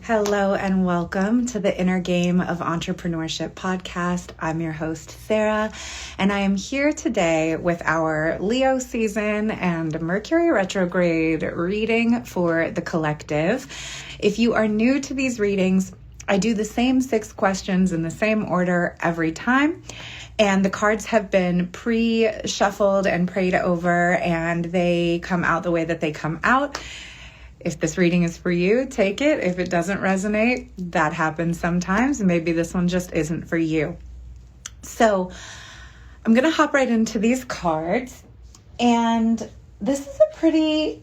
Hello and welcome to the Inner Game of Entrepreneurship podcast. I'm your host, Sarah, and I am here today with our Leo season and Mercury retrograde reading for the collective. If you are new to these readings, I do the same 6 questions in the same order every time. And the cards have been pre-shuffled and prayed over, and they come out the way that they come out. If this reading is for you, take it. If it doesn't resonate, that happens sometimes. Maybe this one just isn't for you. So I'm going to hop right into these cards. And this is a pretty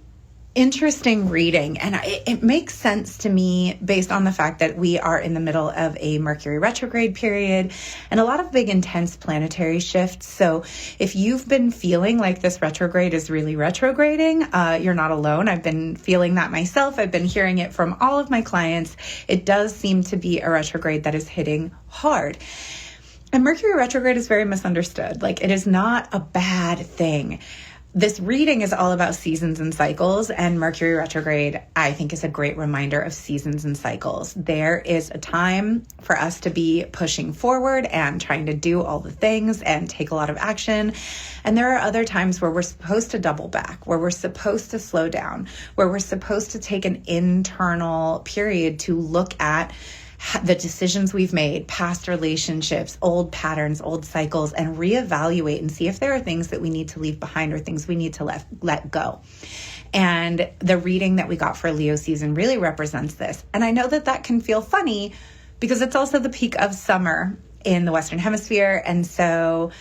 interesting reading. And it makes sense to me based on the fact that we are in the middle of a Mercury retrograde period and a lot of big intense planetary shifts. So if you've been feeling like this retrograde is really retrograding, you're not alone. I've been feeling that myself. I've been hearing it from all of my clients. It does seem to be a retrograde that is hitting hard. And Mercury retrograde is very misunderstood. Like, it is not a bad thing. This reading is all about seasons and cycles, and Mercury retrograde, I think, is a great reminder of seasons and cycles. There is a time for us to be pushing forward and trying to do all the things and take a lot of action. And there are other times where we're supposed to double back, where we're supposed to slow down, where we're supposed to take an internal period to look at the decisions we've made, past relationships, old patterns, old cycles, and reevaluate and see if there are things that we need to leave behind or things we need to let go. And the reading that we got for Leo season really represents this. And I know that that can feel funny because it's also the peak of summer in the Western Hemisphere. And so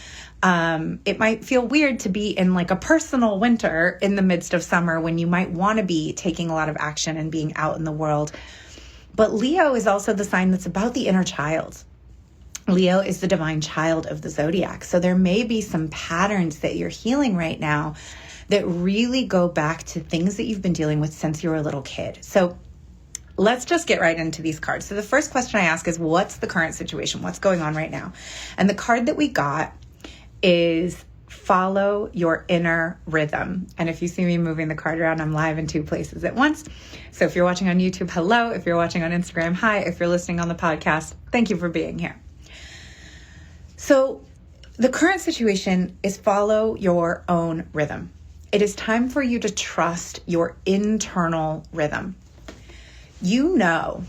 it might feel weird to be in like a personal winter in the midst of summer when you might want to be taking a lot of action and being out in the world. But Leo is also the sign that's about the inner child. Leo is the divine child of the zodiac. So there may be some patterns that you're healing right now that really go back to things that you've been dealing with since you were a little kid. So let's just get right into these cards. So the first question I ask is, what's the current situation? What's going on right now? And the card that we got is follow your inner rhythm. And if you see me moving the card around, I'm live in 2 places at once. So if you're watching on YouTube, hello. If you're watching on Instagram, hi. If you're listening on the podcast, thank you for being here. So the current situation is follow your own rhythm. It is time for you to trust your internal rhythm. You know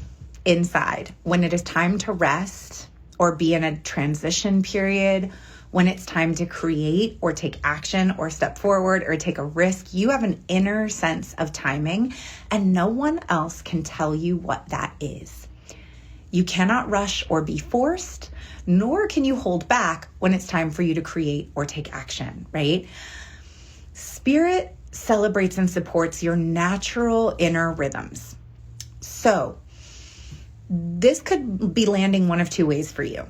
inside when it is time to rest or be in a transition period, when it's time to create or take action or step forward or take a risk. You have an inner sense of timing, and no one else can tell you what that is. You cannot rush or be forced, nor can you hold back when it's time for you to create or take action, right? Spirit celebrates and supports your natural inner rhythms. So this could be landing one of 2 ways for you.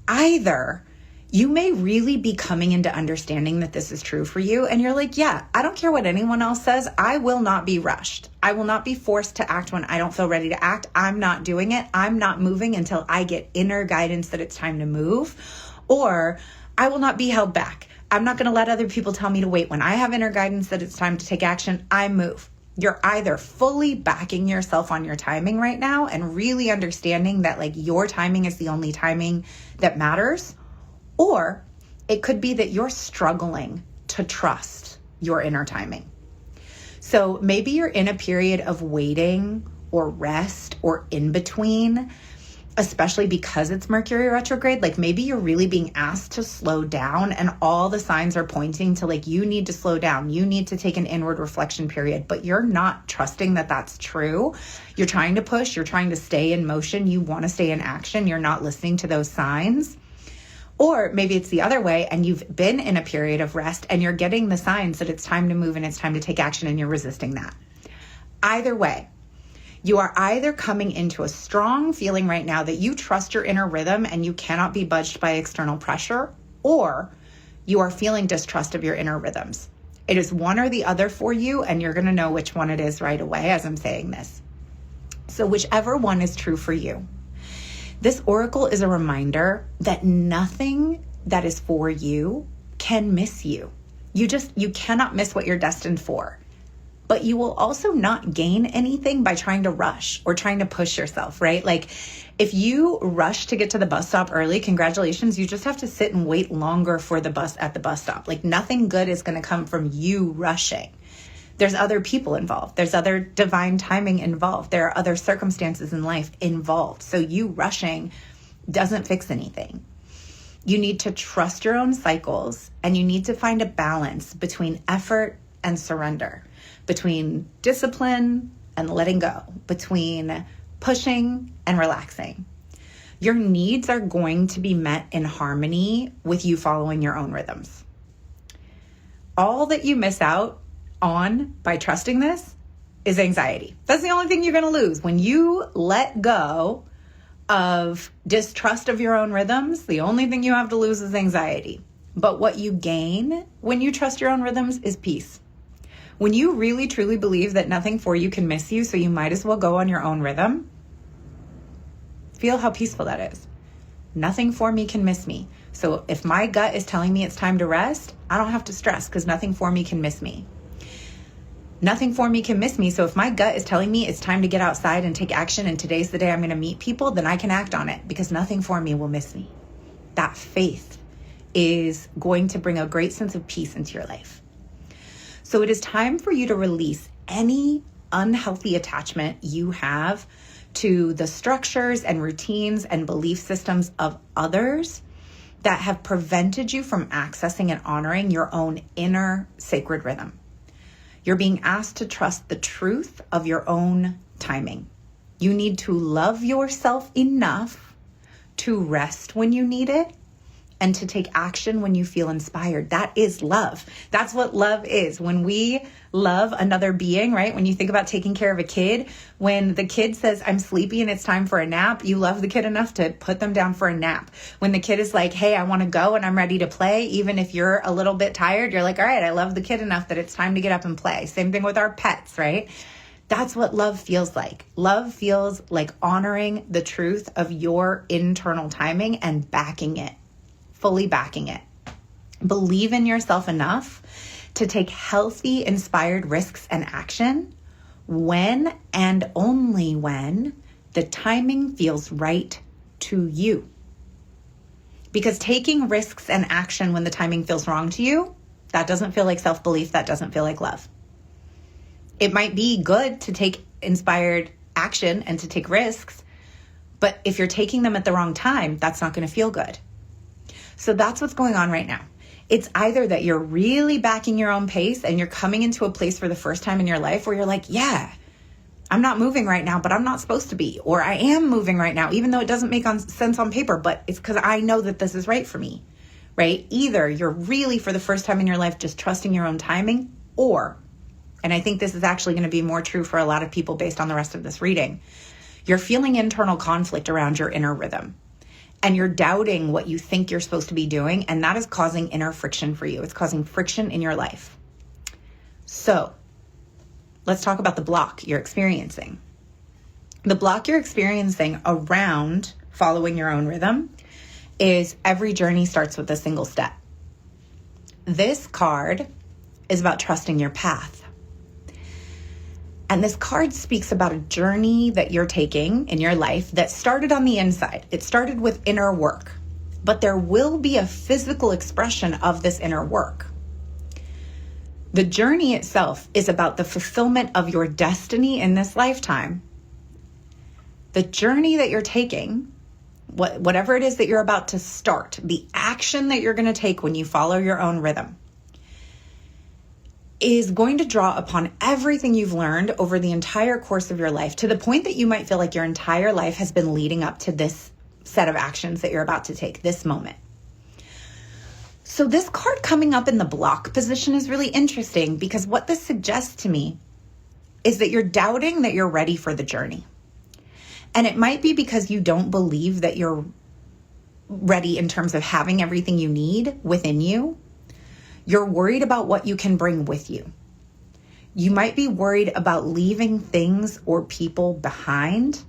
Either you may really be coming into understanding that this is true for you. And you're like, yeah, I don't care what anyone else says. I will not be rushed. I will not be forced to act when I don't feel ready to act. I'm not doing it. I'm not moving until I get inner guidance that it's time to move. Or I will not be held back. I'm not going to let other people tell me to wait. When I have inner guidance that it's time to take action, I move. You're either fully backing yourself on your timing right now and really understanding that like your timing is the only timing that matters. Or it could be that you're struggling to trust your inner timing. So maybe you're in a period of waiting or rest or in between, especially because it's Mercury retrograde. Like maybe you're really being asked to slow down and all the signs are pointing to like, you need to slow down. You need to take an inward reflection period, but you're not trusting that that's true. You're trying to push, you're trying to stay in motion. You want to stay in action. You're not listening to those signs. Or maybe it's the other way and you've been in a period of rest and you're getting the signs that it's time to move and it's time to take action and you're resisting that. Either way, you are either coming into a strong feeling right now that you trust your inner rhythm and you cannot be budged by external pressure, or you are feeling distrust of your inner rhythms. It is one or the other for you, and you're going to know which one it is right away as I'm saying this. So whichever one is true for you. This oracle is a reminder that nothing that is for you can miss you. You cannot miss what you're destined for. but you will also not gain anything by trying to rush or trying to push yourself, right? Like if you rush to get to the bus stop early, congratulations, you just have to sit and wait longer for the bus at the bus stop. Like nothing good is going to come from you rushing. There's other people involved. There's other divine timing involved. There are other circumstances in life involved. So you rushing doesn't fix anything. You need to trust your own cycles, and you need to find a balance between effort and surrender, between discipline and letting go, between pushing and relaxing. Your needs are going to be met in harmony with you following your own rhythms. All that you miss out on by trusting this is anxiety. That's the only thing you're going to lose. When you let go of distrust of your own rhythms, the only thing you have to lose is anxiety. But what you gain when you trust your own rhythms is peace. When you really truly believe that nothing for you can miss you, so you might as well go on your own rhythm, feel how peaceful that is. Nothing for me can miss me. So if my gut is telling me it's time to rest, I don't have to stress because nothing for me can miss me. Nothing for me can miss me. So if my gut is telling me it's time to get outside and take action and today's the day I'm going to meet people, then I can act on it because nothing for me will miss me. That faith is going to bring a great sense of peace into your life. So it is time for you to release any unhealthy attachment you have to the structures and routines and belief systems of others that have prevented you from accessing and honoring your own inner sacred rhythm. You're being asked to trust the truth of your own timing. You need to love yourself enough to rest when you need it and to take action when you feel inspired. That is love. That's what love is. When we love another being, right? When you think about taking care of a kid, when the kid says, I'm sleepy and it's time for a nap, you love the kid enough to put them down for a nap. When the kid is like, hey, I want to go and I'm ready to play, even if you're a little bit tired, you're like, all right, I love the kid enough that it's time to get up and play. Same thing with our pets, right? That's what love feels like. Love feels like honoring the truth of your internal timing and backing it. Fully backing it. Believe in yourself enough to take healthy, inspired risks and action when and only when the timing feels right to you. Because taking risks and action when the timing feels wrong to you, that doesn't feel like self-belief, that doesn't feel like love. It might be good to take inspired action and to take risks, but if you're taking them at the wrong time, that's not going to feel good. So that's what's going on right now. It's either that you're really backing your own pace and you're coming into a place for the first time in your life where you're like, yeah, I'm not moving right now, but I'm not supposed to be. Or I am moving right now, even though it doesn't make sense on paper, but it's because I know that this is right for me, right? Either you're really for the first time in your life just trusting your own timing, or, and I think this is actually going to be more true for a lot of people based on the rest of this reading, you're feeling internal conflict around your inner rhythm. And you're doubting what you think you're supposed to be doing, and that is causing inner friction for you. It's causing friction in your life. So let's talk about the block you're experiencing. The block you're experiencing around following your own rhythm is every journey starts with a single step. This card is about trusting your path. And this card speaks about a journey that you're taking in your life that started on the inside. It started with inner work, but there will be a physical expression of this inner work. The journey itself is about the fulfillment of your destiny in this lifetime. The journey that you're taking, whatever it is that you're about to start, the action that you're going to take when you follow your own rhythm, is going to draw upon everything you've learned over the entire course of your life, to the point that you might feel like your entire life has been leading up to this set of actions that you're about to take, this moment. So this card coming up in the block position is really interesting, because what this suggests to me is that you're doubting that you're ready for the journey. And it might be because you don't believe that you're ready in terms of having everything you need within you. You're worried about what you can bring with you. You might be worried about leaving things or people behind,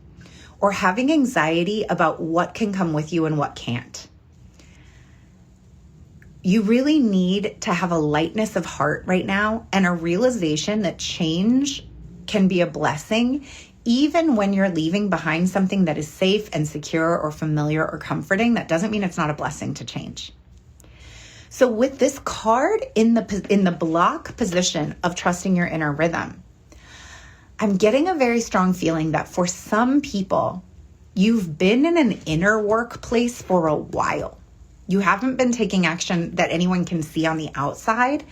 or having anxiety about what can come with you and what can't. You really need to have a lightness of heart right now and a realization that change can be a blessing, even when you're leaving behind something that is safe and secure or familiar or comforting. That doesn't mean it's not a blessing to change. So with this card in the block position of trusting your inner rhythm, I'm getting a very strong feeling that for some people, you've been in an inner work place for a while. You haven't been taking action that anyone can see on the outside.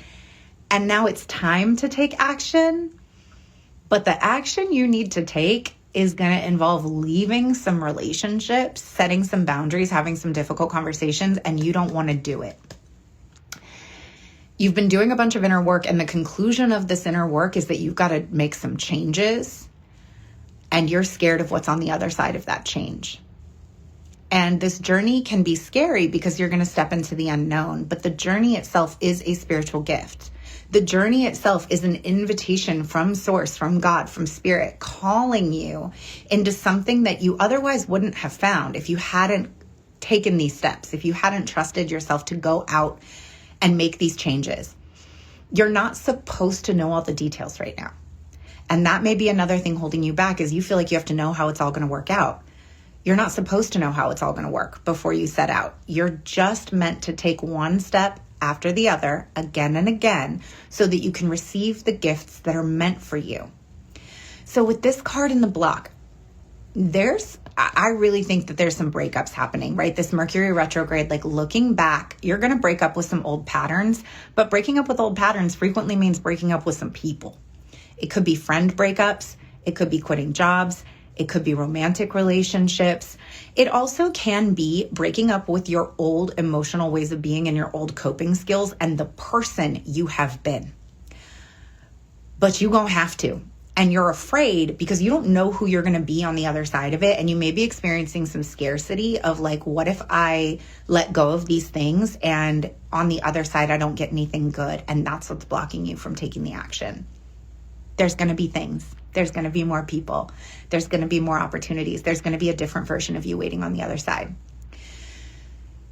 And now it's time to take action. But the action you need to take is going to involve leaving some relationships, setting some boundaries, having some difficult conversations, and you don't want to do it. You've been doing a bunch of inner work, and the conclusion of this inner work is that you've got to make some changes, and you're scared of what's on the other side of that change. And this journey can be scary because you're going to step into the unknown, but the journey itself is a spiritual gift. The journey itself is an invitation from Source, from God, from Spirit, calling you into something that you otherwise wouldn't have found if you hadn't taken these steps, if you hadn't trusted yourself to go out and make these changes. You're not supposed to know all the details right now. And that may be another thing holding you back, is you feel like you have to know how it's all going to work out. You're not supposed to know how it's all going to work before you set out. You're just meant to take one step after the other, again and again, so that you can receive the gifts that are meant for you. So with this card in the block, I really think that there's some breakups happening, right? This Mercury retrograde, like looking back, you're going to break up with some old patterns, but breaking up with old patterns frequently means breaking up with some people. It could be friend breakups. It could be quitting jobs. It could be romantic relationships. It also can be breaking up with your old emotional ways of being and your old coping skills and the person you have been. But you won't have to. And you're afraid because you don't know who you're going to be on the other side of it. And you may be experiencing some scarcity of like, what if I let go of these things and on the other side, I don't get anything good? And that's what's blocking you from taking the action. There's going to be things. There's going to be more people. There's going to be more opportunities. There's going to be a different version of you waiting on the other side.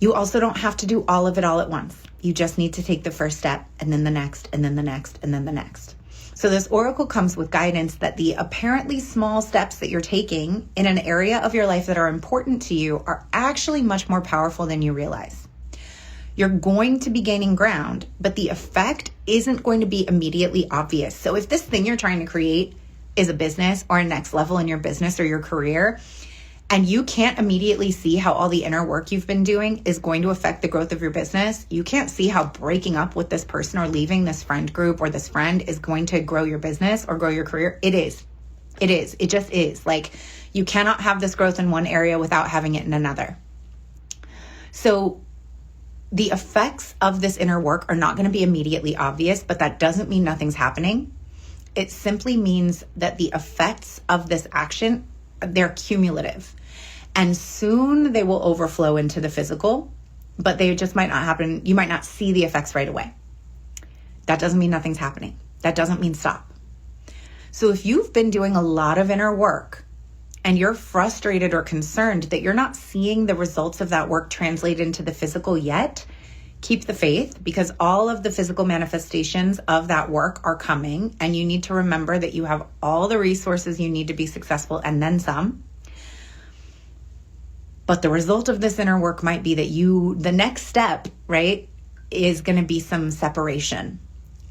You also don't have to do all of it all at once. You just need to take the first step and then the next and then the next and then the next. So this oracle comes with guidance that the apparently small steps that you're taking in an area of your life that are important to you are actually much more powerful than you realize. You're going to be gaining ground, but the effect isn't going to be immediately obvious. So if this thing you're trying to create is a business or a next level in your business or your career, and you can't immediately see how all the inner work you've been doing is going to affect the growth of your business, you can't see how breaking up with this person or leaving this friend group or this friend is going to grow your business or grow your career. It is. It just is. Like, you cannot have this growth in one area without having it in another. So the effects of this inner work are not going to be immediately obvious, but that doesn't mean nothing's happening. It simply means that the effects of this action, they're cumulative. And soon they will overflow into the physical, but they just might not happen. You might not see the effects right away. That doesn't mean nothing's happening. That doesn't mean stop. So if you've been doing a lot of inner work and you're frustrated or concerned that you're not seeing the results of that work translate into the physical yet, keep the faith, because all of the physical manifestations of that work are coming, and you need to remember that you have all the resources you need to be successful and then some. But the result of this inner work might be that the next step, right, is going to be some separation,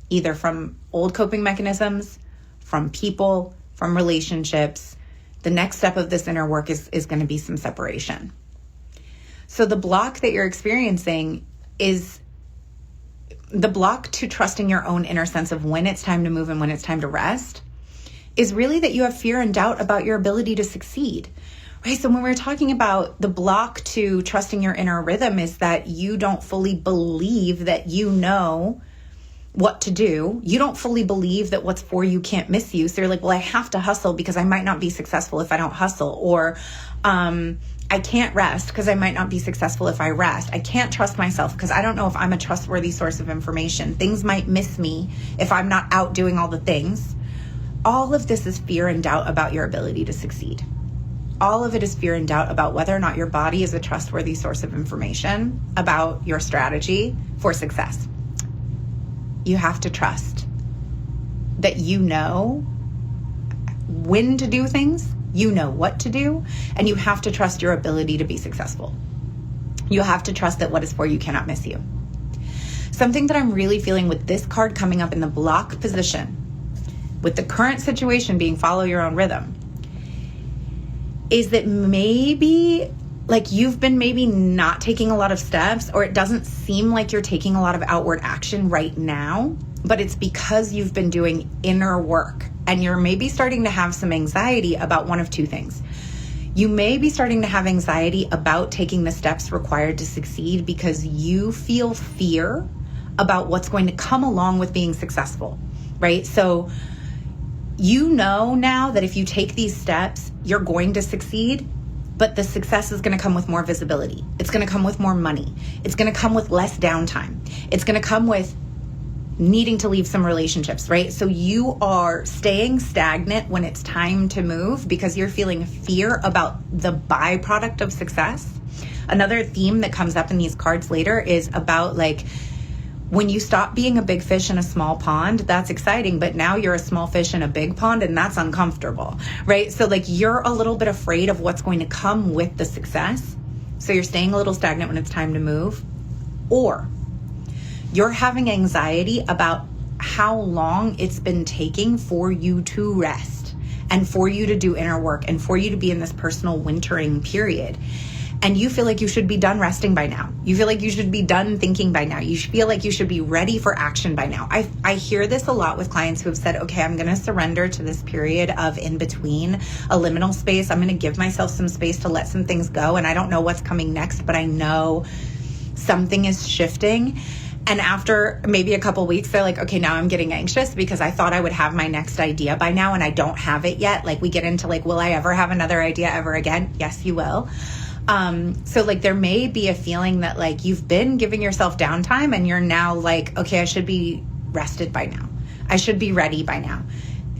either from old coping mechanisms, from people, from relationships. The next step of this inner work is going to be some separation. So the block that you're experiencing is the block to trusting your own inner sense of when it's time to move and when it's time to rest, is really that you have fear and doubt about your ability to succeed, right? So when we're talking about the block to trusting your inner rhythm, is that you don't fully believe that you know what to do. You don't fully believe that what's for you can't miss you. So you're like, well, I have to hustle because I might not be successful if I don't hustle. Or I can't rest because I might not be successful if I rest. I can't trust myself because I don't know if I'm a trustworthy source of information. Things might miss me if I'm not out doing all the things. All of this is fear and doubt about your ability to succeed. all of it is fear and doubt about whether or not your body is a trustworthy source of information about your strategy for success. You have to trust that you know when to do things, you know what to do, and you have to trust your ability to be successful. You have to trust that what is for you cannot miss you. Something that I'm really feeling with this card coming up in the block position, with the current situation being follow your own rhythm, is that maybe like you've been maybe not taking a lot of steps, or it doesn't seem like you're taking a lot of outward action right now, but it's because you've been doing inner work and you're maybe starting to have some anxiety about one of two things. You may be starting to have anxiety about taking the steps required to succeed because you feel fear about what's going to come along with being successful, right? So you know now that if you take these steps, you're going to succeed, but the success is going to come with more visibility. It's going to come with more money. It's going to come with less downtime. It's going to come with needing to leave some relationships, right? So you are staying stagnant when it's time to move because you're feeling fear about the byproduct of success. Another theme that comes up in these cards later is about like, when you stop being a big fish in a small pond, that's exciting, but now you're a small fish in a big pond and that's uncomfortable, right? So like you're a little bit afraid of what's going to come with the success. So you're staying a little stagnant when it's time to move, or you're having anxiety about how long it's been taking for you to rest and for you to do inner work and for you to be in this personal wintering period. And you feel like you should be done resting by now. You feel like you should be done thinking by now. You feel like you should be ready for action by now. I hear this a lot with clients who have said, okay, I'm going to surrender to this period of in between, a liminal space. I'm going to give myself some space to let some things go. And I don't know what's coming next, but I know something is shifting. And after maybe a couple weeks, they're like, okay, now I'm getting anxious because I thought I would have my next idea by now and I don't have it yet. Like we get into like, will I ever have another idea ever again? Yes, you will. So like there may be a feeling that like you've been giving yourself downtime and you're now like, okay, I should be rested by now. I should be ready by now.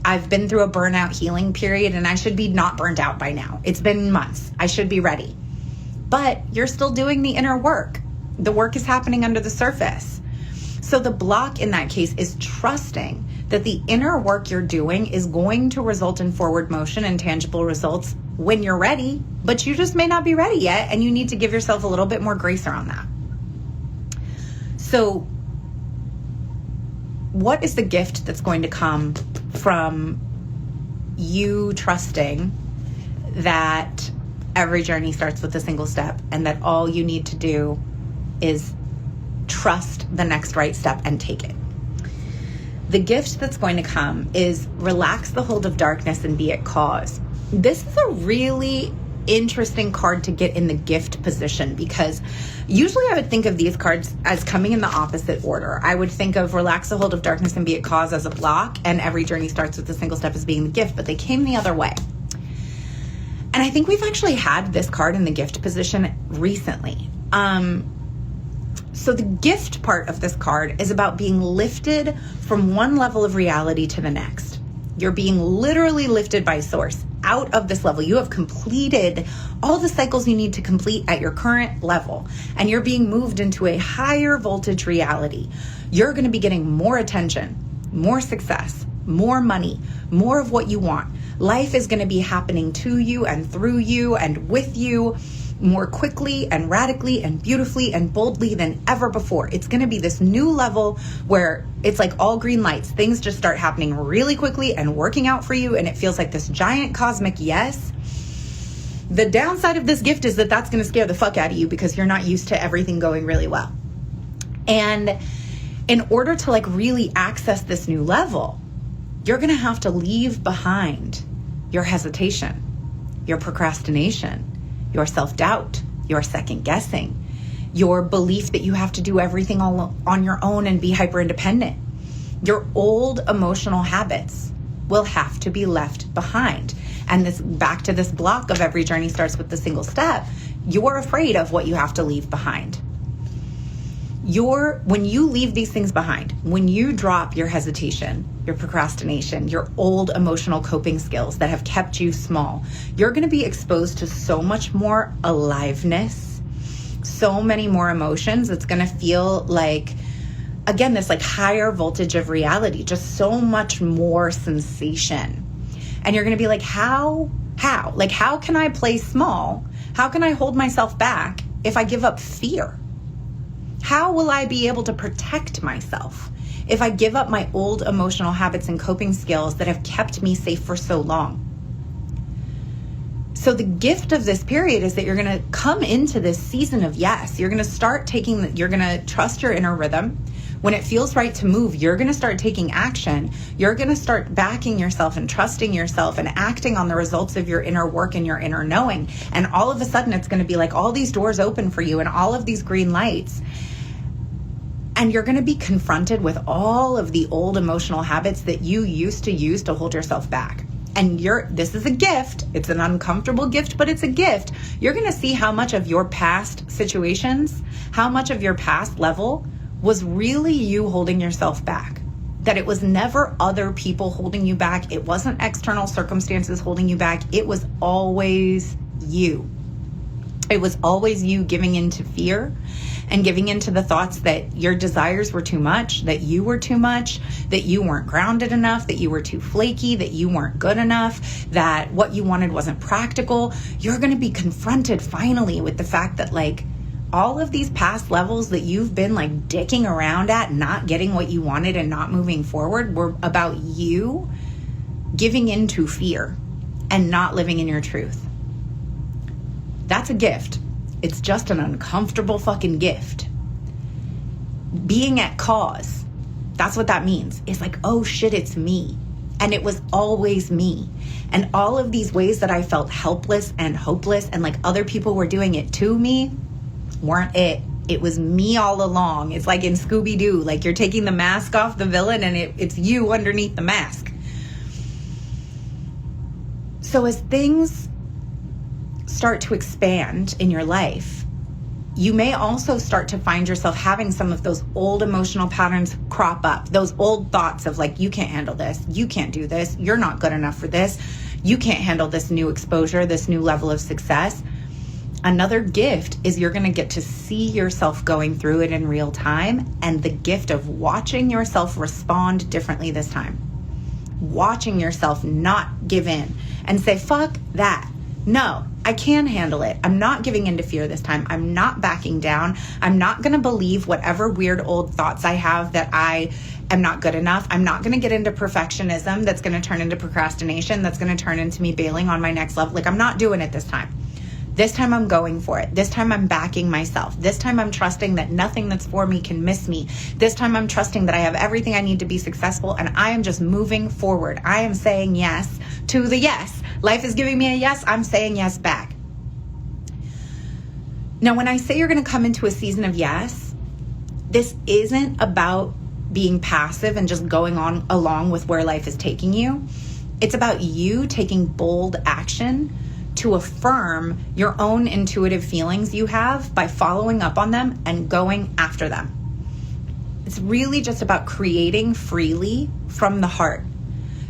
I've been through a burnout healing period and I should be not burned out by now. It's been months. I should be ready. But you're still doing the inner work. The work is happening under the surface. So the block in that case is trusting that the inner work you're doing is going to result in forward motion and tangible results when you're ready, but you just may not be ready yet, and you need to give yourself a little bit more grace around that. So what is the gift that's going to come from you trusting that every journey starts with a single step and that all you need to do is trust the next right step and take it? The gift that's going to come is relax the hold of darkness and be at cause. This is a really interesting card to get in the gift position because usually I would think of these cards as coming in the opposite order. I would think of relax the hold of darkness and be at cause as a block and every journey starts with a single step as being the gift, but they came the other way. And I think we've actually had this card in the gift position recently. So the gift part of this card is about being lifted from one level of reality to the next. You're being literally lifted by source out of this level. You have completed all the cycles you need to complete at your current level, and you're being moved into a higher voltage reality. You're going to be getting more attention, more success, more money, more of what you want. Life is going to be happening to you and through you and with you more quickly and radically and beautifully and boldly than ever before. It's going to be this new level where it's like all green lights. Things just start happening really quickly and working out for you, and it feels like this giant cosmic yes. The downside of this gift is that that's going to scare the fuck out of you because you're not used to everything going really well. And in order to like really access this new level, you're going to have to leave behind your hesitation, your procrastination, your self-doubt, your second guessing, your belief that you have to do everything all on your own and be hyper independent. Your old emotional habits will have to be left behind. And this back to this block of every journey starts with the single step. You're afraid of what you have to leave behind. when you leave these things behind, when you drop your hesitation, your procrastination, your old emotional coping skills that have kept you small, you're going to be exposed to so much more aliveness, so many more emotions. It's going to feel like, again, this like higher voltage of reality, just so much more sensation. And you're going to be like, how can I play small? How can I hold myself back if I give up fear? How will I be able to protect myself if I give up my old emotional habits and coping skills that have kept me safe for so long? So the gift of this period is that you're going to come into this season of yes. You're going to start you're going to trust your inner rhythm. When it feels right to move, you're going to start taking action. You're going to start backing yourself and trusting yourself and acting on the results of your inner work and your inner knowing. And all of a sudden, it's going to be like all these doors open for you and all of these green lights. And you're going to be confronted with all of the old emotional habits that you used to use to hold yourself back. And this is a gift. It's an uncomfortable gift, but it's a gift. You're going to see how much of your past situations, how much of your past level was really you holding yourself back. That it was never other people holding you back. It wasn't external circumstances holding you back. It was always you. It was always you giving into fear and giving into the thoughts that your desires were too much, that you were too much, that you weren't grounded enough, that you were too flaky, that you weren't good enough, that what you wanted wasn't practical. You're going to be confronted finally with the fact that like all of these past levels that you've been like dicking around at, not getting what you wanted and not moving forward, were about you giving into fear and not living in your truth. That's a gift. It's just an uncomfortable fucking gift. Being at cause, that's what that means. It's like, oh shit, it's me. And it was always me. And all of these ways that I felt helpless and hopeless and like other people were doing it to me weren't it. It was me all along. It's like in Scooby-Doo, like you're taking the mask off the villain and it's you underneath the mask. So as things start to expand in your life, you may also start to find yourself having some of those old emotional patterns crop up. Those old thoughts of like, you can't handle this. You can't do this. You're not good enough for this. You can't handle this new exposure, this new level of success. Another gift is you're going to get to see yourself going through it in real time, and the gift of watching yourself respond differently this time. Watching yourself not give in and say, fuck that. No, I can handle it. I'm not giving into fear this time. I'm not backing down. I'm not going to believe whatever weird old thoughts I have that I am not good enough. I'm not going to get into perfectionism that's going to turn into procrastination, that's going to turn into me bailing on my next level. Like, I'm not doing it this time. This time I'm going for it. This time I'm backing myself. This time I'm trusting that nothing that's for me can miss me. This time I'm trusting that I have everything I need to be successful, and I am just moving forward. I am saying yes to the yes. Life is giving me a yes. I'm saying yes back. Now, when I say you're going to come into a season of yes, this isn't about being passive and just going on along with where life is taking you. It's about you taking bold action to affirm your own intuitive feelings you have by following up on them and going after them. It's really just about creating freely from the heart.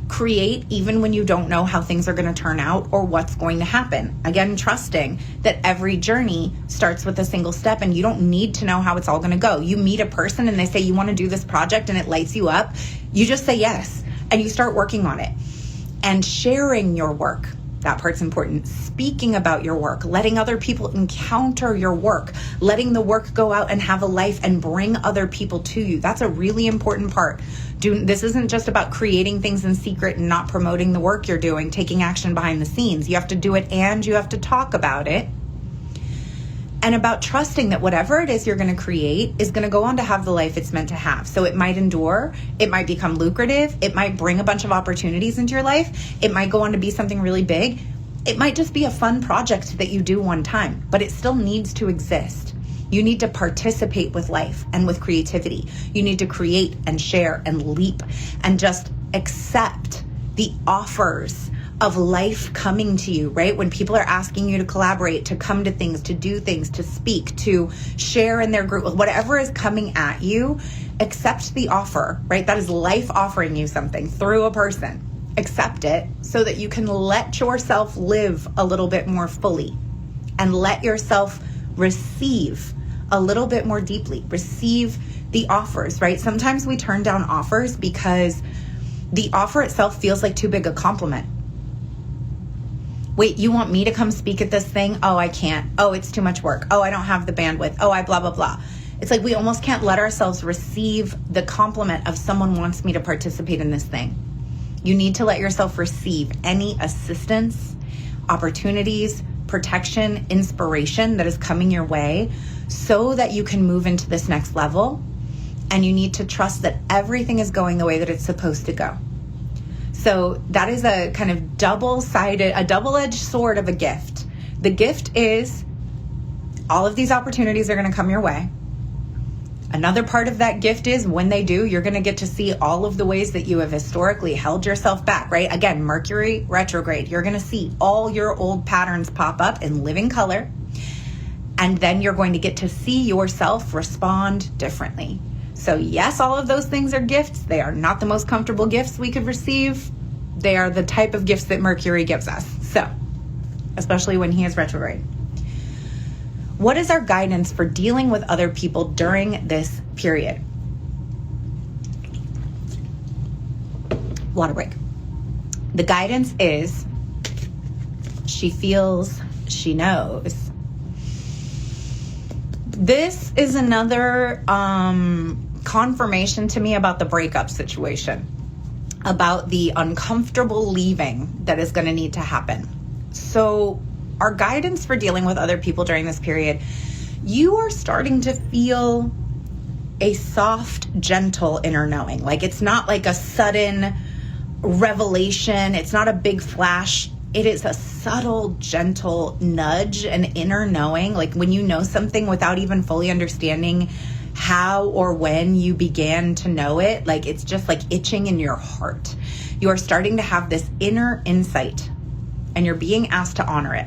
Create even when you don't know how things are going to turn out or what's going to happen. Again, trusting that every journey starts with a single step and you don't need to know how it's all going to go. You meet a person and they say, you want to do this project, and it lights you up. You just say yes and you start working on it and sharing your work. That part's important. Speaking about your work, letting other people encounter your work, letting the work go out and have a life and bring other people to you. That's a really important part. This isn't just about creating things in secret and not promoting the work you're doing, taking action behind the scenes. You have to do it and you have to talk about it. And about trusting that whatever it is you're going to create is going to go on to have the life it's meant to have. So it might endure, it might become lucrative, it might bring a bunch of opportunities into your life, it might go on to be something really big, it might just be a fun project that you do one time, but it still needs to exist. You need to participate with life and with creativity. You need to create and share and leap and just accept the offers of life coming to you, right? When people are asking you to collaborate, to come to things, to do things, to speak, to share in their group, whatever is coming at you, accept the offer, right? That is life offering you something through a person. Accept it so that you can let yourself live a little bit more fully and let yourself receive a little bit more deeply, receive the offers, right? Sometimes we turn down offers because the offer itself feels like too big a compliment. Wait, you want me to come speak at this thing? Oh, I can't. Oh, it's too much work. Oh, I don't have the bandwidth. Oh, I blah, blah, blah. It's like we almost can't let ourselves receive the compliment of someone wants me to participate in this thing. You need to let yourself receive any assistance, opportunities, protection, inspiration that is coming your way so that you can move into this next level. And you need to trust that everything is going the way that it's supposed to go. So that is a kind of double-edged sword of a gift. The gift is all of these opportunities are going to come your way. Another part of that gift is when they do, you're going to get to see all of the ways that you have historically held yourself back, right? Again, Mercury retrograde. You're going to see all your old patterns pop up in living color. And then you're going to get to see yourself respond differently. So yes, all of those things are gifts. They are not the most comfortable gifts we could receive. They are the type of gifts that Mercury gives us. So, especially when he is retrograde. What is our guidance for dealing with other people during this period? Water break. The guidance is she feels, she knows. This is another confirmation to me about the breakup situation, about the uncomfortable leaving that is going to need to happen. So our guidance for dealing with other people during this period, you are starting to feel a soft, gentle inner knowing. Like it's not like a sudden revelation. It's not a big flash. It is a subtle, gentle nudge, an inner knowing. Like when you know something without even fully understanding how or when you began to know it, like it's just like itching in your heart. You are starting to have this inner insight and you're being asked to honor it.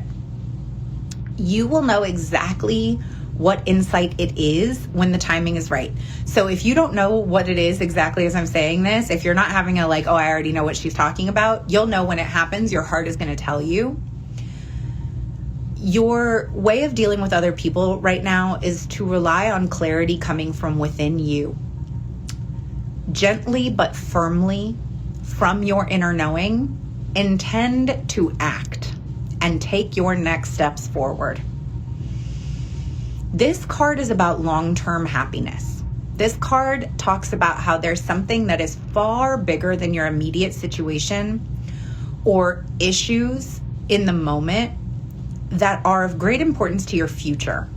You will know exactly what insight it is when the timing is right. So if you don't know what it is exactly as I'm saying this, if you're not having a like, oh, I already know what she's talking about, you'll know when it happens. Your heart is going to tell you. Your way of dealing with other people right now is to rely on clarity coming from within you. Gently but firmly from your inner knowing, intend to act and take your next steps forward. This card is about long-term happiness. This card talks about how there's something that is far bigger than your immediate situation or issues in the moment that are of great importance to your future.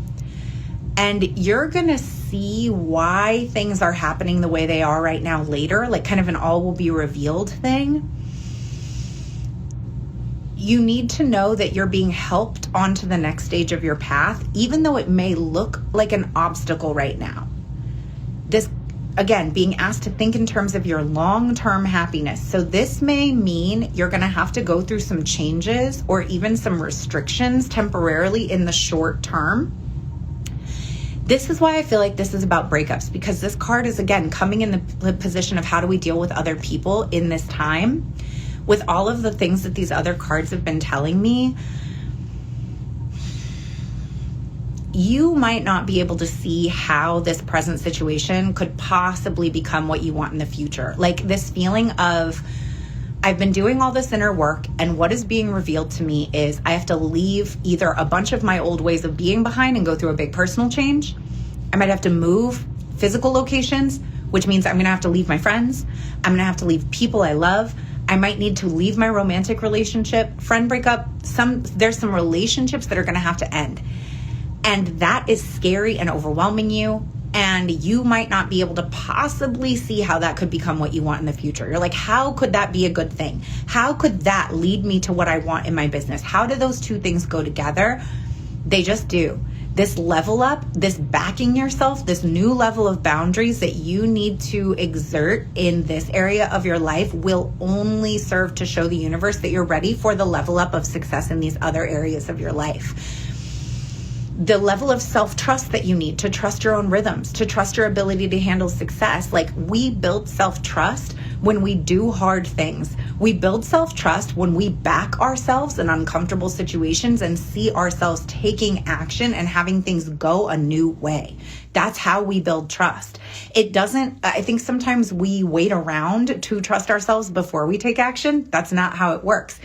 And you're going to see why things are happening the way they are right now later, like kind of an all will be revealed thing. You need to know that you're being helped onto the next stage of your path, even though it may look like an obstacle right now. This, again, being asked to think in terms of your long-term happiness. So this may mean you're going to have to go through some changes or even some restrictions temporarily in the short term. This is why I feel like this is about breakups, because this card is, again, coming in the position of how do we deal with other people in this time. With all of the things that these other cards have been telling me, you might not be able to see how this present situation could possibly become what you want in the future. Like this feeling of, I've been doing all this inner work, and what is being revealed to me is I have to leave either a bunch of my old ways of being behind and go through a big personal change. I might have to move physical locations, which means I'm going to have to leave my friends. I'm going to have to leave people I love. I might need to leave my romantic relationship, friend breakup. There's some relationships that are going to have to end. And that is scary and overwhelming you. And you might not be able to possibly see how that could become what you want in the future. You're like, how could that be a good thing? How could that lead me to what I want in my business? How do those two things go together? They just do. this level up, this backing yourself, this new level of boundaries that you need to exert in this area of your life will only serve to show the universe that you're ready for the level up of success in these other areas of your life. The level of self-trust that you need to trust your own rhythms, to trust your ability to handle success. Like, we build self-trust when we do hard things. We build self-trust when we back ourselves in uncomfortable situations and see ourselves taking action and having things go a new way. That's how we build trust. I think sometimes we wait around to trust ourselves before we take action. That's not how it works.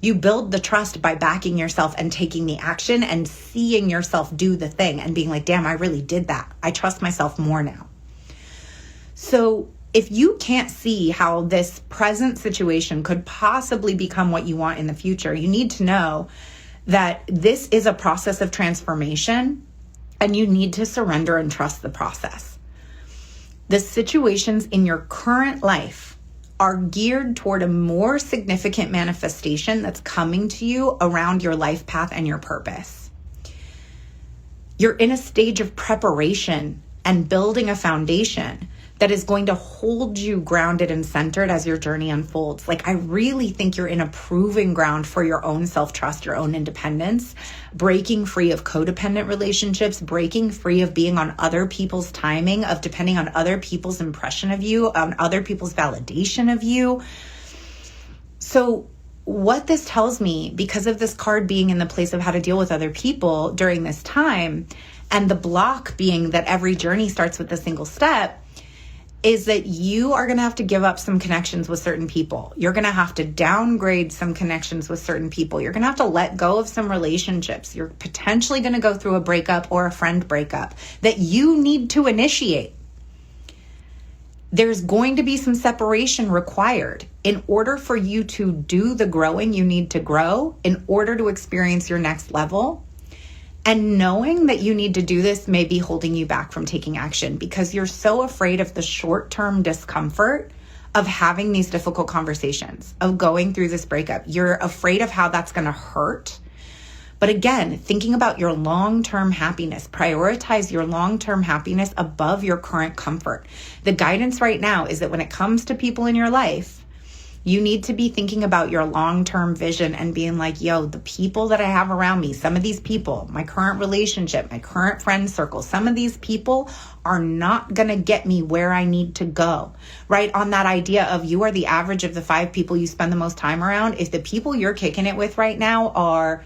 You build the trust by backing yourself and taking the action and seeing yourself do the thing and being like, damn, I really did that. I trust myself more now. So if you can't see how this present situation could possibly become what you want in the future, you need to know that this is a process of transformation and you need to surrender and trust the process. The situations in your current life are geared toward a more significant manifestation that's coming to you around your life path and your purpose. You're in a stage of preparation and building a foundation that is going to hold you grounded and centered as your journey unfolds. Like, I really think you're in a proving ground for your own self-trust, your own independence, breaking free of codependent relationships, breaking free of being on other people's timing, of depending on other people's impression of you, on other people's validation of you. So what this tells me, because of this card being in the place of how to deal with other people during this time, and the block being that every journey starts with a single step, is that you are going to have to give up some connections with certain people. You're going to have to downgrade some connections with certain people. You're going to have to let go of some relationships. You're potentially going to go through a breakup or a friend breakup that you need to initiate. There's going to be some separation required in order for you to do the growing you need to grow in order to experience your next level. And knowing that you need to do this may be holding you back from taking action because you're so afraid of the short-term discomfort of having these difficult conversations, of going through this breakup. You're afraid of how that's going to hurt. But again, thinking about your long-term happiness, prioritize your long-term happiness above your current comfort. The guidance right now is that when it comes to people in your life, you need to be thinking about your long-term vision and being like, yo, the people that I have around me, some of these people, my current relationship, my current friend circle, some of these people are not going to get me where I need to go, right? On that idea of you are the average of the 5 people you spend the most time around. If the people you're kicking it with right now are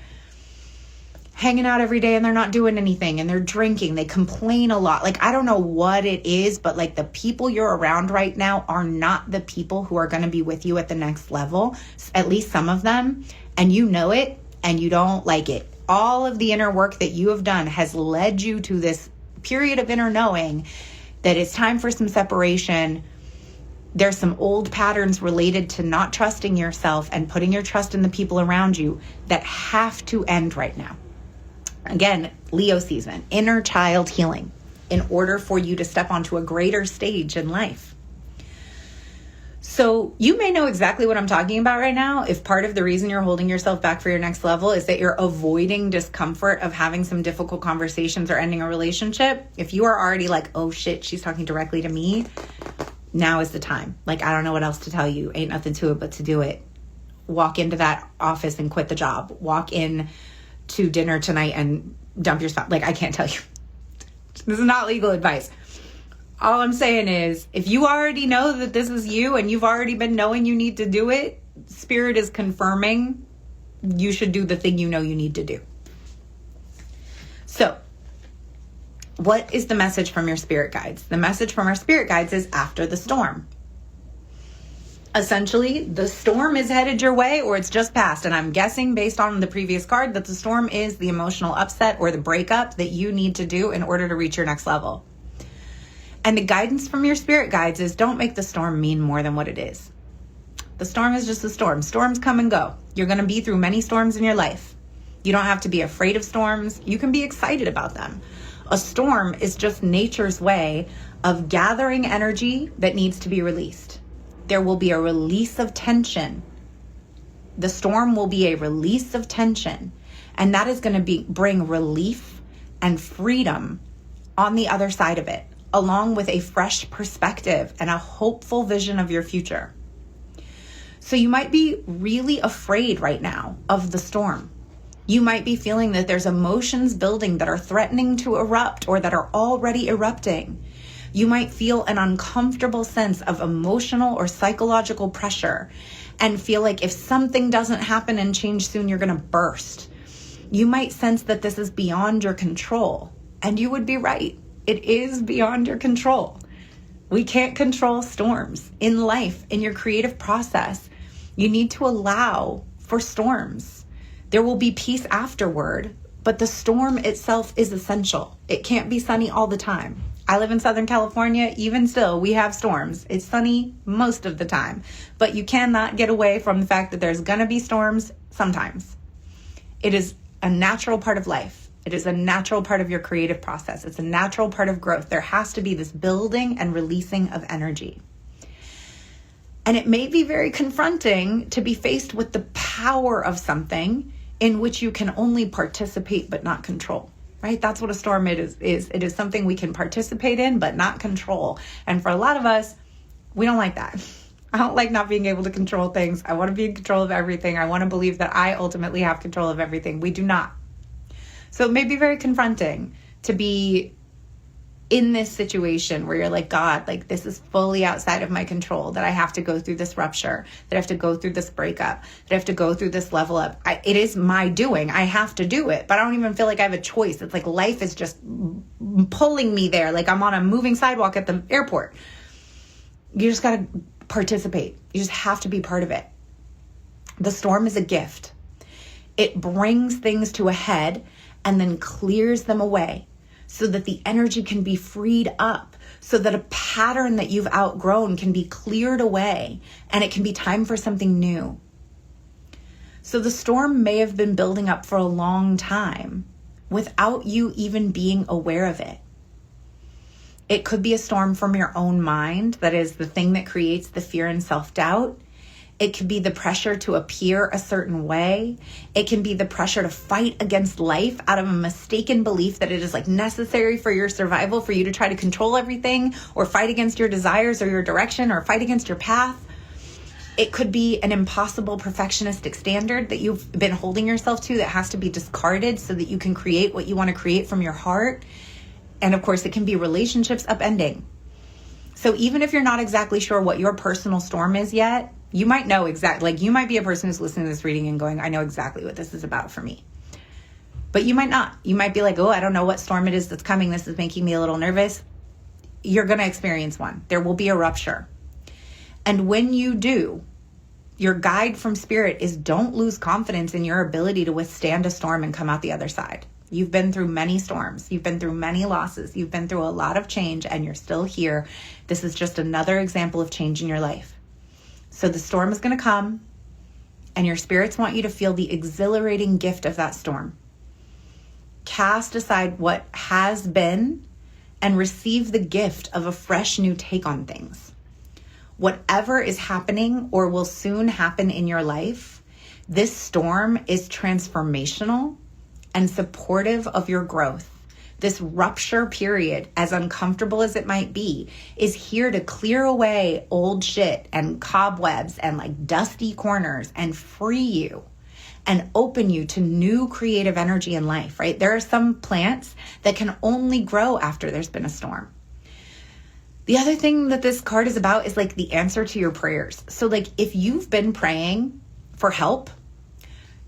hanging out every day and they're not doing anything and they're drinking, they complain a lot. Like, I don't know what it is, but like the people you're around right now are not the people who are going to be with you at the next level, at least some of them. And you know it and you don't like it. All of the inner work that you have done has led you to this period of inner knowing that it's time for some separation. There's some old patterns related to not trusting yourself and putting your trust in the people around you that have to end right now. Again, Leo season, inner child healing in order for you to step onto a greater stage in life. So you may know exactly what I'm talking about right now. If part of the reason you're holding yourself back for your next level is that you're avoiding discomfort of having some difficult conversations or ending a relationship, if you are already like, oh shit, she's talking directly to me, now is the time. Like, I don't know what else to tell you. Ain't nothing to it but to do it. Walk into that office and quit the job. Walk in to dinner tonight and dump your spouse. Like, I can't tell you. This is not legal advice. All I'm saying is, if you already know that this is you and you've already been knowing you need to do it, Spirit is confirming you should do the thing you know you need to do. So, what is the message from your spirit guides? The message from our spirit guides is after the storm. Essentially, the storm is headed your way or it's just passed. And I'm guessing based on the previous card that the storm is the emotional upset or the breakup that you need to do in order to reach your next level. And the guidance from your spirit guides is don't make the storm mean more than what it is. The storm is just a storm. Storms come and go. You're going to be through many storms in your life. You don't have to be afraid of storms. You can be excited about them. A storm is just nature's way of gathering energy that needs to be released. There will be a release of tension. The storm will be a release of tension. And that is going to bring relief and freedom on the other side of it, along with a fresh perspective and a hopeful vision of your future. So you might be really afraid right now of the storm. You might be feeling that there's emotions building that are threatening to erupt or that are already erupting. You might feel an uncomfortable sense of emotional or psychological pressure and feel like if something doesn't happen and change soon, you're going to burst. You might sense that this is beyond your control, and you would be right. It is beyond your control. We can't control storms in life, in your creative process. You need to allow for storms. There will be peace afterward, but the storm itself is essential. It can't be sunny all the time. I live in Southern California. Even still, we have storms. It's sunny most of the time, but you cannot get away from the fact that there's going to be storms sometimes. It is a natural part of life. It is a natural part of your creative process. It's a natural part of growth. There has to be this building and releasing of energy. And it may be very confronting to be faced with the power of something in which you can only participate but not control, right? That's what a storm is. It is something we can participate in but not control. And for a lot of us, we don't like that. I don't like not being able to control things. I want to be in control of everything. I want to believe that I ultimately have control of everything. We do not. So it may be very confronting to be in this situation where you're like, God, like this is fully outside of my control, that I have to go through this rupture, that I have to go through this breakup, that I have to go through this level up. It is my doing. I have to do it, but I don't even feel like I have a choice. It's like life is just pulling me there. Like I'm on a moving sidewalk at the airport. You just got to participate. You just have to be part of it. The storm is a gift. It brings things to a head and then clears them away so that the energy can be freed up, so that a pattern that you've outgrown can be cleared away and it can be time for something new. So the storm may have been building up for a long time without you even being aware of it. It could be a storm from your own mind, that is the thing that creates the fear and self-doubt. It could be the pressure to appear a certain way. It can be the pressure to fight against life out of a mistaken belief that it is like necessary for your survival for you to try to control everything, or fight against your desires or your direction, or fight against your path. It could be an impossible perfectionistic standard that you've been holding yourself to that has to be discarded so that you can create what you want to create from your heart. And of course, it can be relationships upending. So even if you're not exactly sure what your personal storm is yet, you might know exactly, like you might be a person who's listening to this reading and going, I know exactly what this is about for me. But you might not. You might be like, oh, I don't know what storm it is that's coming. This is making me a little nervous. You're going to experience one. There will be a rupture. And when you do, your guide from spirit is don't lose confidence in your ability to withstand a storm and come out the other side. You've been through many storms. You've been through many losses. You've been through a lot of change and you're still here. This is just another example of change in your life. So the storm is going to come and your spirits want you to feel the exhilarating gift of that storm. Cast aside what has been and receive the gift of a fresh new take on things. Whatever is happening or will soon happen in your life, this storm is transformational and supportive of your growth. This rupture period, as uncomfortable as it might be, is here to clear away old shit and cobwebs and like dusty corners and free you and open you to new creative energy in life, right? There are some plants that can only grow after there's been a storm. The other thing that this card is about is like the answer to your prayers. So like if you've been praying for help,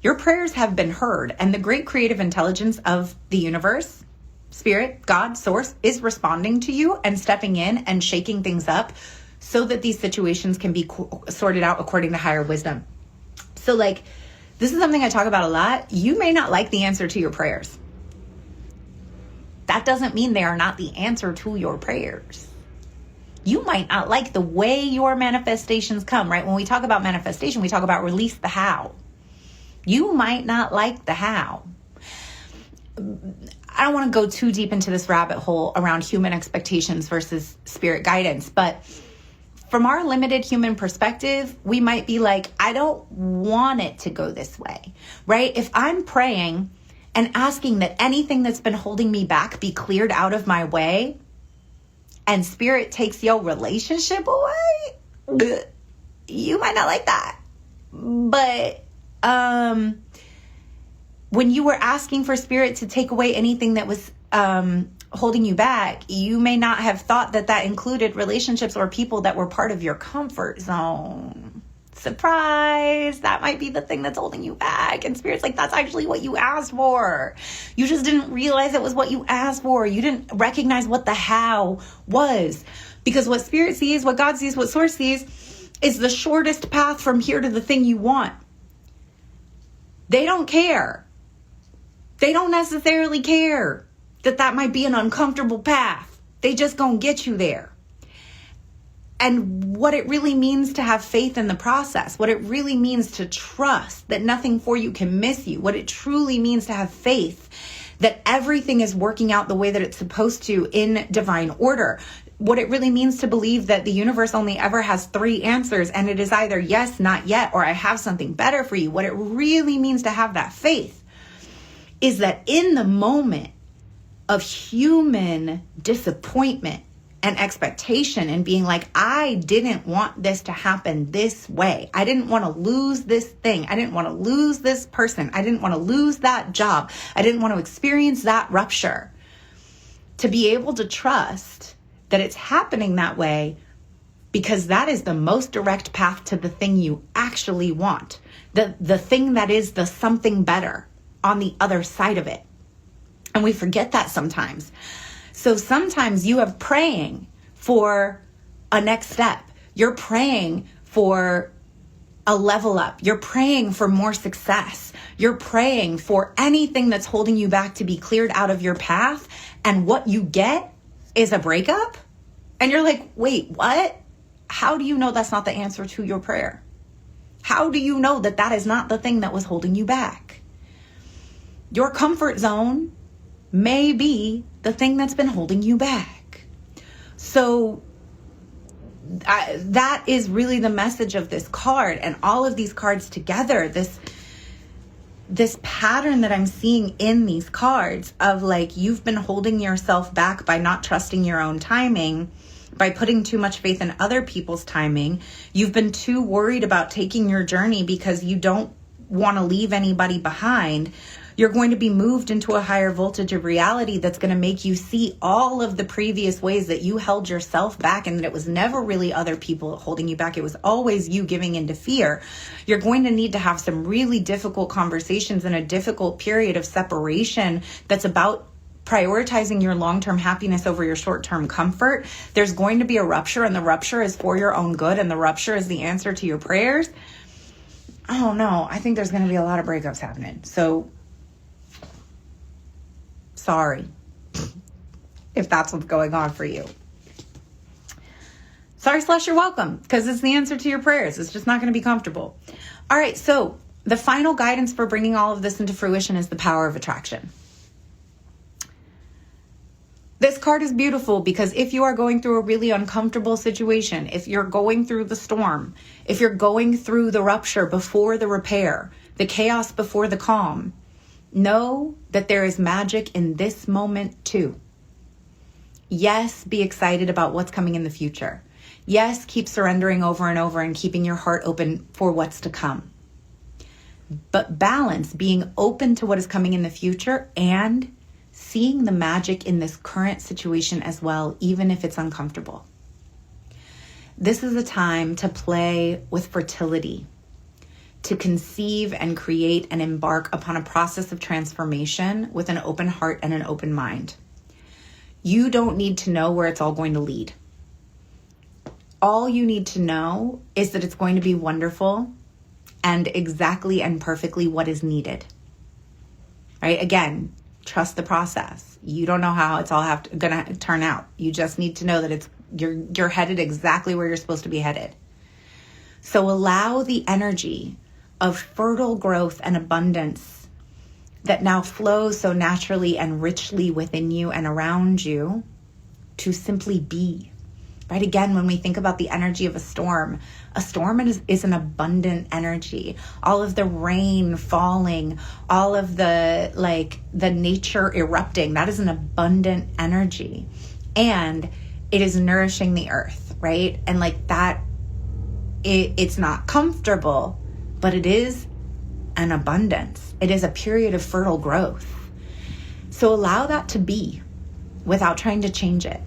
your prayers have been heard, and the great creative intelligence of the universe, spirit, God, source, is responding to you and stepping in and shaking things up so that these situations can be sorted out according to higher wisdom. So like, this is something I talk about a lot. You may not like the answer to your prayers. That doesn't mean they are not the answer to your prayers. You might not like the way your manifestations come, right? When we talk about manifestation, we talk about release the how. You might not like the how. I don't want to go too deep into this rabbit hole around human expectations versus spirit guidance, but from our limited human perspective, we might be like, I don't want it to go this way, right? If I'm praying and asking that anything that's been holding me back be cleared out of my way, and Spirit takes your relationship away, you might not like that. But when you were asking for Spirit to take away anything that was holding you back, you may not have thought that that included relationships or people that were part of your comfort zone. Surprise! That might be the thing that's holding you back. And Spirit's like, that's actually what you asked for. You just didn't realize it was what you asked for. You didn't recognize what the how was. Because what Spirit sees, what God sees, what Source sees is the shortest path from here to the thing you want. They don't care. They don't necessarily care that might be an uncomfortable path. They just gonna get you there. And what it really means to have faith in the process, what it really means to trust that nothing for you can miss you, what it truly means to have faith that everything is working out the way that it's supposed to in divine order, what it really means to believe that the universe only ever has 3 answers, and it is either yes, not yet, or I have something better for you. What it really means to have that faith is that in the moment of human disappointment and expectation and being like, I didn't want this to happen this way. I didn't want to lose this thing. I didn't want to lose this person. I didn't want to lose that job. I didn't want to experience that rupture. To be able to trust that it's happening that way because that is the most direct path to the thing you actually want. The thing that is the something better on the other side of it. And we forget that sometimes. So sometimes you are praying for a next step. You're praying for a level up. You're praying for more success. You're praying for anything that's holding you back to be cleared out of your path. And what you get is a breakup. And you're like, wait, what? How do you know that's not the answer to your prayer? How do you know that that is not the thing that was holding you back? Your comfort zone may be the thing that's been holding you back. So that is really the message of this card and all of these cards together. This pattern that I'm seeing in these cards of like, you've been holding yourself back by not trusting your own timing, by putting too much faith in other people's timing. You've been too worried about taking your journey because you don't want to leave anybody behind. You're going to be moved into a higher voltage of reality that's going to make you see all of the previous ways that you held yourself back, and that it was never really other people holding you back. It was always you giving into fear. You're going to need to have some really difficult conversations in a difficult period of separation that's about prioritizing your long-term happiness over your short-term comfort. There's going to be a rupture, and the rupture is for your own good, and the rupture is the answer to your prayers. Oh no, I think there's going to be a lot of breakups happening. So sorry if that's what's going on for you. Sorry / you're welcome, because it's the answer to your prayers. It's just not going to be comfortable. All right, so the final guidance for bringing all of this into fruition is the power of attraction. This card is beautiful because if you are going through a really uncomfortable situation, if you're going through the storm, if you're going through the rupture before the repair, the chaos before the calm, know that there is magic in this moment too. Yes, be excited about what's coming in the future. Yes, keep surrendering over and over and keeping your heart open for what's to come. But balance being open to what is coming in the future and seeing the magic in this current situation as well, even if it's uncomfortable. This is a time to play with fertility, to conceive and create and embark upon a process of transformation with an open heart and an open mind. You don't need to know where it's all going to lead. All you need to know is that it's going to be wonderful and exactly and perfectly what is needed. Right? Again, trust the process. You don't know how it's all going to turn out. You just need to know that you're headed exactly where you're supposed to be headed. So allow the energy of fertile growth and abundance that now flows so naturally and richly within you and around you to simply be. right? Again, when we think about the energy of a storm is an abundant energy. All of the rain falling, all of the nature erupting, that is an abundant energy. And it is nourishing the earth, right? And it's not comfortable, but it is an abundance. It is a period of fertile growth. So allow that to be without trying to change it.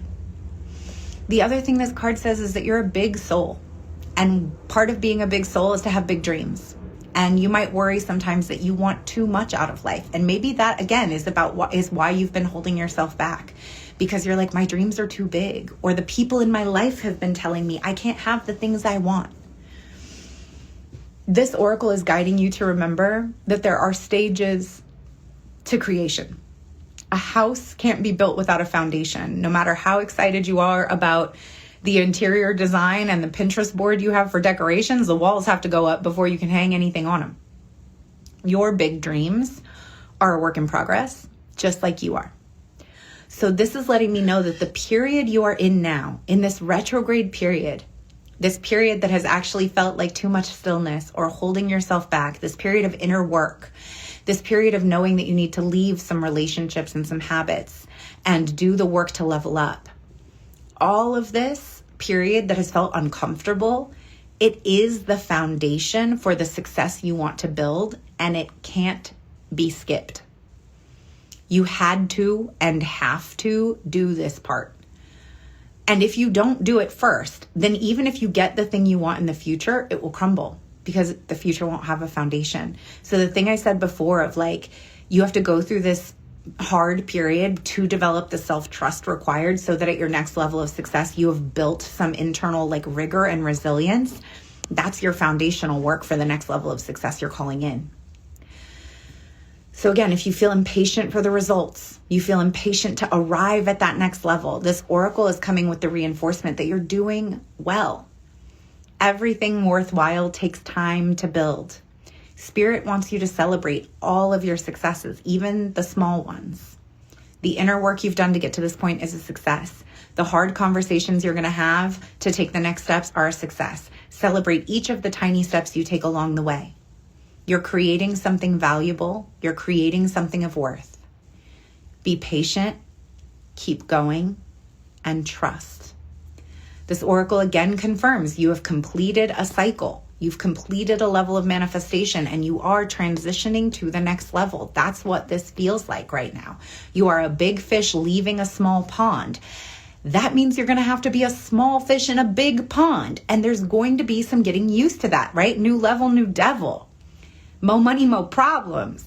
The other thing this card says is that you're a big soul. And part of being a big soul is to have big dreams. And you might worry sometimes that you want too much out of life. And maybe that, again, is why you've been holding yourself back. Because you're like, my dreams are too big. Or the people in my life have been telling me I can't have the things I want. This oracle is guiding you to remember that there are stages to creation. A house can't be built without a foundation. No matter how excited you are about the interior design and the Pinterest board you have for decorations, the walls have to go up before you can hang anything on them. Your big dreams are a work in progress, just like you are. So this is letting me know that the period you are in now, in this retrograde period, this period that has actually felt like too much stillness or holding yourself back, this period of inner work, this period of knowing that you need to leave some relationships and some habits and do the work to level up. All of this period that has felt uncomfortable, it is the foundation for the success you want to build, and it can't be skipped. You had to and have to do this part. And if you don't do it first, then even if you get the thing you want in the future, it will crumble because the future won't have a foundation. So the thing I said before of you have to go through this hard period to develop the self-trust required so that at your next level of success, you have built some internal rigor and resilience. That's your foundational work for the next level of success you're calling in. So again, if you feel impatient for the results, you feel impatient to arrive at that next level, this oracle is coming with the reinforcement that you're doing well. Everything worthwhile takes time to build. Spirit wants you to celebrate all of your successes, even the small ones. The inner work you've done to get to this point is a success. The hard conversations you're going to have to take the next steps are a success. Celebrate each of the tiny steps you take along the way. You're creating something valuable. You're creating something of worth. Be patient, keep going, and trust. This oracle again confirms you have completed a cycle. You've completed a level of manifestation and you are transitioning to the next level. That's what this feels like right now. You are a big fish leaving a small pond. That means you're going to have to be a small fish in a big pond. And there's going to be some getting used to that, right? New level, new devil. Mo money, mo problems.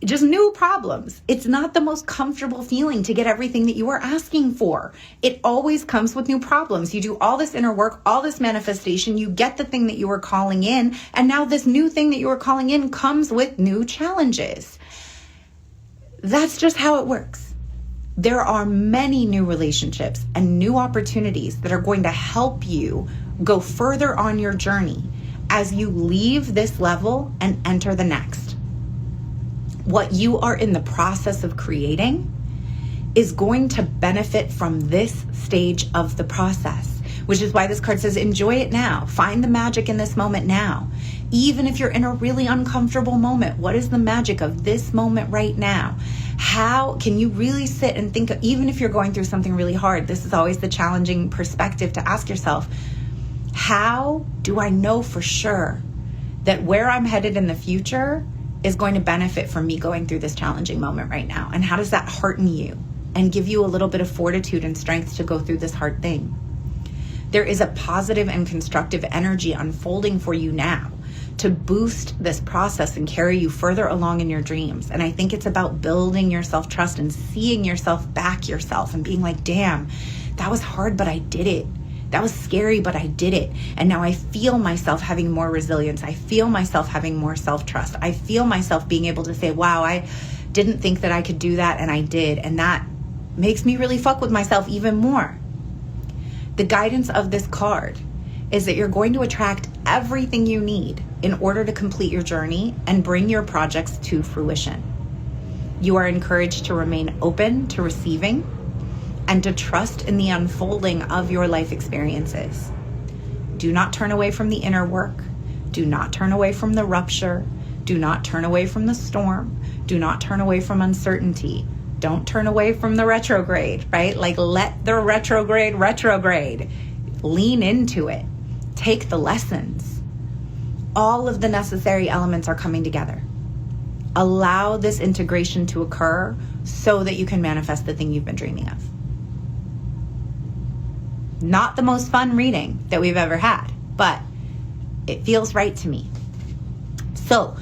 Just new problems. It's not the most comfortable feeling to get everything that you are asking for. It always comes with new problems. You do all this inner work, all this manifestation, you get the thing that you were calling in, and now this new thing that you were calling in comes with new challenges. That's just how it works. There are many new relationships and new opportunities that are going to help you go further on your journey as you leave this level and enter the next. What you are in the process of creating is going to benefit from this stage of the process, which is why this card says, enjoy it now. Find the magic in this moment now. Even if you're in a really uncomfortable moment, what is the magic of this moment right now? How can you really sit and think, even if you're going through something really hard, this is always the challenging perspective to ask yourself, how do I know for sure that where I'm headed in the future is going to benefit from me going through this challenging moment right now? And how does that hearten you and give you a little bit of fortitude and strength to go through this hard thing? There is a positive and constructive energy unfolding for you now to boost this process and carry you further along in your dreams. And I think it's about building your self-trust and seeing yourself back yourself and being like, damn, that was hard, but I did it. That was scary, but I did it. And now I feel myself having more resilience. I feel myself having more self-trust. I feel myself being able to say, wow, I didn't think that I could do that, and I did. And that makes me really fuck with myself even more. The guidance of this card is that you're going to attract everything you need in order to complete your journey and bring your projects to fruition. You are encouraged to remain open to receiving and to trust in the unfolding of your life experiences. Do not turn away from the inner work. Do not turn away from the rupture. Do not turn away from the storm. Do not turn away from uncertainty. Don't turn away from the retrograde, right? Like, let the retrograde. Lean into it. Take the lessons. All of the necessary elements are coming together. Allow this integration to occur so that you can manifest the thing you've been dreaming of. Not the most fun reading that we've ever had, but it feels right to me. So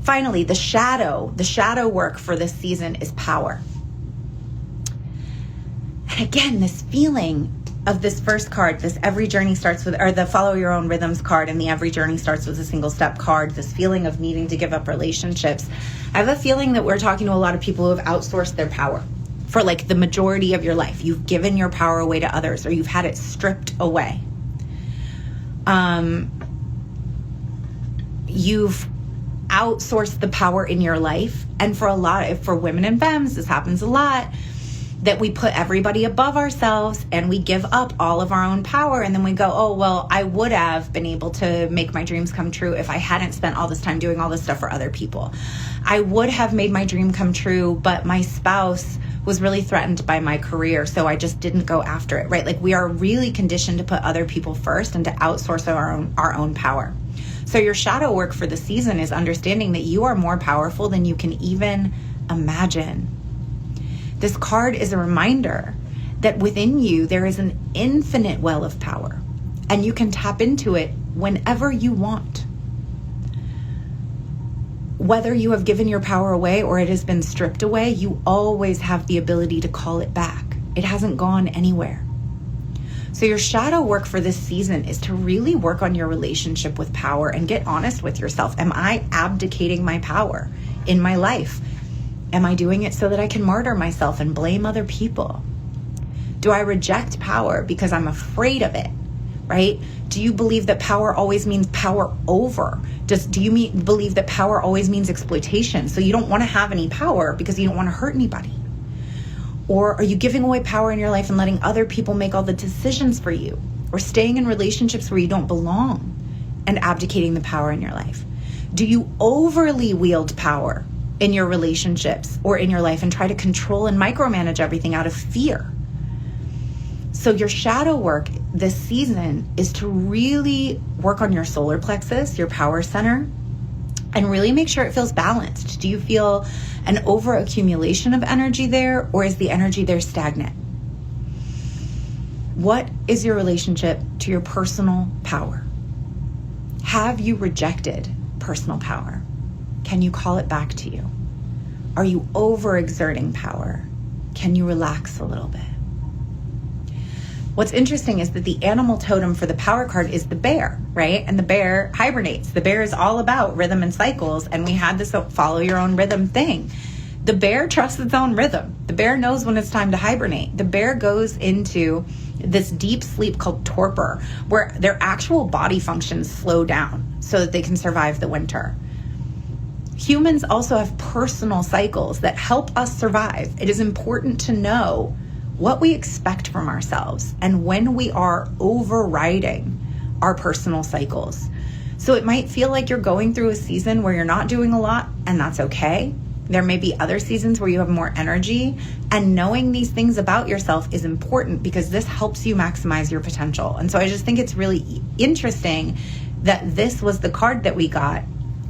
finally, the shadow work for this season is power. And again, this feeling of this first card, this every journey starts with, or the follow your own rhythms card, and the every journey starts with a single step card, this feeling of needing to give up relationships. I have a feeling that we're talking to a lot of people who have outsourced their power for like the majority of your life. You've given your power away to others, or you've had it stripped away. You've outsourced the power in your life. And for women and femmes, this happens a lot, that we put everybody above ourselves and we give up all of our own power. And then we go, oh, well, I would have been able to make my dreams come true if I hadn't spent all this time doing all this stuff for other people. I would have made my dream come true, but my spouse was really threatened by my career, so I just didn't go after it, right? Like, we are really conditioned to put other people first and to outsource our own power. So your shadow work for the season is understanding that you are more powerful than you can even imagine. This card is a reminder that within you there is an infinite well of power, and you can tap into it whenever you want. Whether you have given your power away or it has been stripped away, you always have the ability to call it back. It hasn't gone anywhere. So your shadow work for this season is to really work on your relationship with power and get honest with yourself. Am I abdicating my power in my life? Am I doing it so that I can martyr myself and blame other people? Do I reject power because I'm afraid of it, right? Do you believe that power always means power over? Do you believe that power always means exploitation? So you don't want to have any power because you don't want to hurt anybody. Or are you giving away power in your life and letting other people make all the decisions for you? Or staying in relationships where you don't belong and abdicating the power in your life? Do you overly wield power in your relationships or in your life and try to control and micromanage everything out of fear? So your shadow work this season is to really work on your solar plexus, your power center, and really make sure it feels balanced. Do you feel an overaccumulation of energy there, or is the energy there stagnant? What is your relationship to your personal power? Have you rejected personal power? Can you call it back to you? Are you overexerting power? Can you relax a little bit? What's interesting is that the animal totem for the power card is the bear, right? And the bear hibernates. The bear is all about rhythm and cycles. And we had this follow your own rhythm thing. The bear trusts its own rhythm. The bear knows when it's time to hibernate. The bear goes into this deep sleep called torpor, where their actual body functions slow down so that they can survive the winter. Humans also have personal cycles that help us survive. It is important to know what we expect from ourselves and when we are overriding our personal cycles. So it might feel like you're going through a season where you're not doing a lot, and that's okay. There may be other seasons where you have more energy, and knowing these things about yourself is important because this helps you maximize your potential. And so I just think it's really interesting that this was the card that we got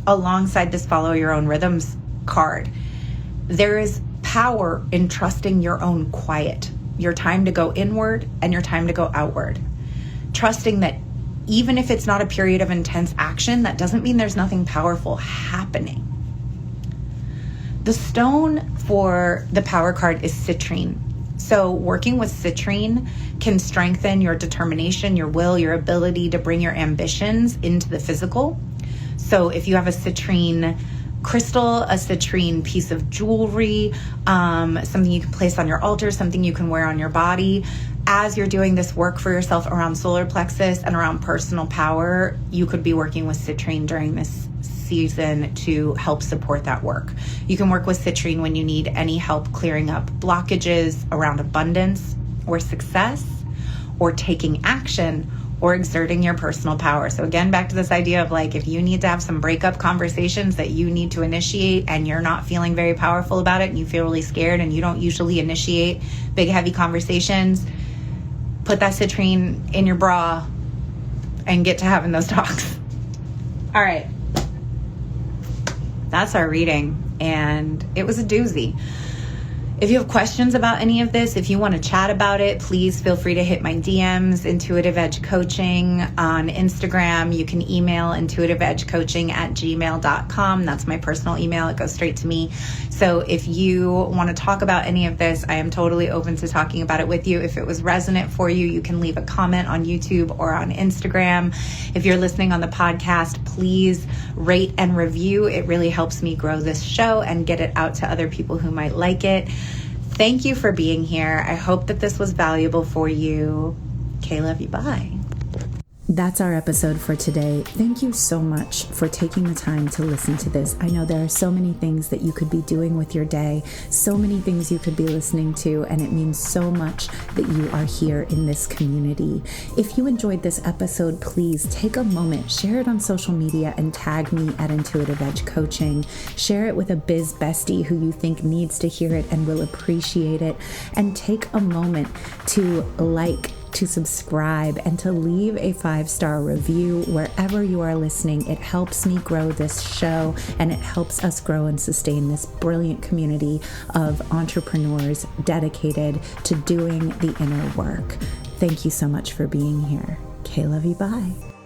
alongside this follow your own rhythms card. There is power in trusting your own quiet, your time to go inward and your time to go outward. Trusting that even if it's not a period of intense action, that doesn't mean there's nothing powerful happening. The stone for the power card is citrine. So working with citrine can strengthen your determination, your will, your ability to bring your ambitions into the physical. So if you have a citrine crystal, a citrine piece of jewelry, something you can place on your altar, something you can wear on your body, as you're doing this work for yourself around solar plexus and around personal power, you could be working with citrine during this season to help support that work. You can work with citrine when you need any help clearing up blockages around abundance or success, or taking action, or exerting your personal power. So again, back to this idea of like, if you need to have some breakup conversations that you need to initiate and you're not feeling very powerful about it and you feel really scared and you don't usually initiate big, heavy conversations, put that citrine in your bra and get to having those talks. All right. That's our reading. And it was a doozy. If you have questions about any of this, if you want to chat about it, please feel free to hit my DMs, Intuitive Edge Coaching on Instagram. You can email intuitiveedgecoaching@gmail.com. That's my personal email. It goes straight to me. So if you want to talk about any of this, I am totally open to talking about it with you. If it was resonant for you, you can leave a comment on YouTube or on Instagram. If you're listening on the podcast, please rate and review. It really helps me grow this show and get it out to other people who might like it. Thank you for being here. I hope that this was valuable for you. Okay, love you. Bye. That's our episode for today. Thank you so much for taking the time to listen to this. I know there are so many things that you could be doing with your day, so many things you could be listening to, and it means so much that you are here in this community. If you enjoyed this episode, please take a moment, share it on social media, and tag me at Intuitive Edge Coaching. Share it with a biz bestie who you think needs to hear it and will appreciate it. And take a moment to to subscribe, and to leave a 5-star review wherever you are listening. It helps me grow this show, and it helps us grow and sustain this brilliant community of entrepreneurs dedicated to doing the inner work. Thank you so much for being here. Okay, love you. Bye.